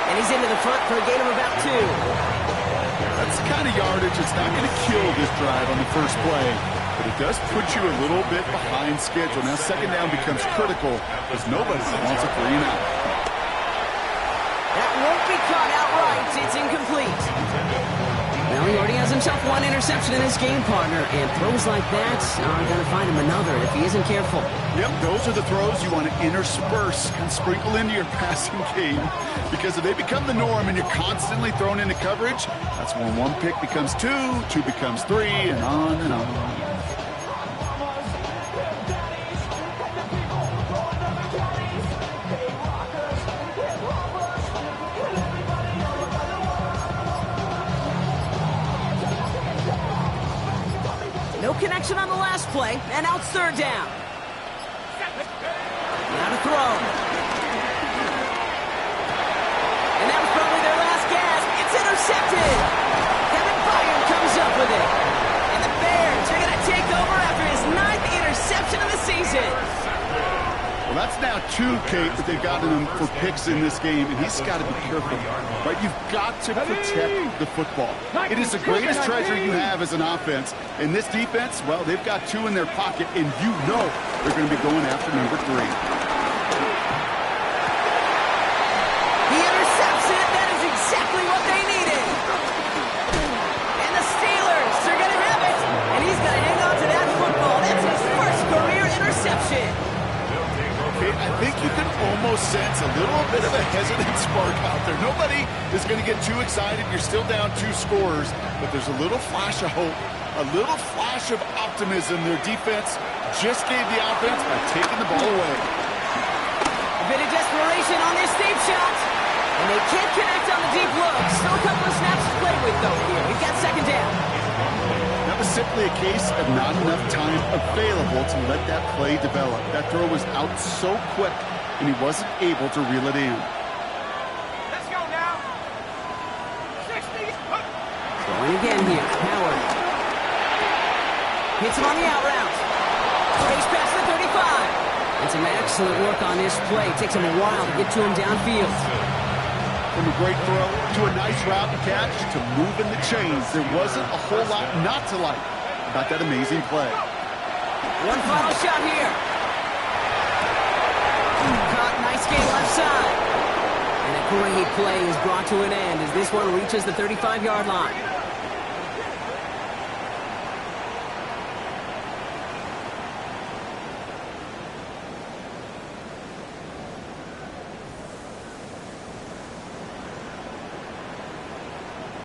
And he's into the front for a gain of about 2. That's the kind of yardage that's not going to kill this drive on the first play. But it does put you a little bit behind schedule. Now 2nd down becomes critical because nobody wants a 3 and out. That won't be caught outright. It's incomplete. Well, he already has himself 1 interception in his game, partner. And throws like that are going to find him another if he isn't careful. Yep, those are the throws you want to intersperse and sprinkle into your passing game. Because if they become the norm and you're constantly thrown into coverage, that's when 1 pick becomes 2, 2 becomes 3, and on and on. connection on the last play, and now it's third down. Now to throw. And that was probably their last gasp. It's intercepted. Kevin Byard comes up with it. And the Bears are going to take over after his 9th interception of the season. Well, that's now 2, Kate, that they've gotten him for picks in this game, and he's got to be careful, right? You've got to protect the football. It is the greatest treasure you have as an offense. And this defense, well, they've got 2 in their pocket, and you know they're going to be going after number 3. He intercepts it. That is exactly what they needed. And the Steelers are going to have it. And he's going to hang on to that football. That's his first career interception. I think you can almost sense a little bit of a hesitant spark out there. Nobody is going to get too excited. You're still down 2 scores, but there's a little flash of hope, a little flash of optimism. Their defense just gave the offense by taking the ball away. A bit of desperation on this deep shot. And they can't connect on the deep look. Still a couple of snaps to play with, though, here. We've got second down. That was simply a case of not enough time available to let that play develop. That throw was out so quick, and he wasn't able to reel it in. Let's go now. 60. Throwing again here. Howard. Hits him on the out route. Chase past the 35. And some excellent work on this play. Takes him a while to get to him downfield. From a great throw to a nice route and catch to moving the chains. There wasn't a whole lot not to like about that amazing play. One final shot here. Caught, nice game left side. And a great play is brought to an end as this one reaches the 35-yard line.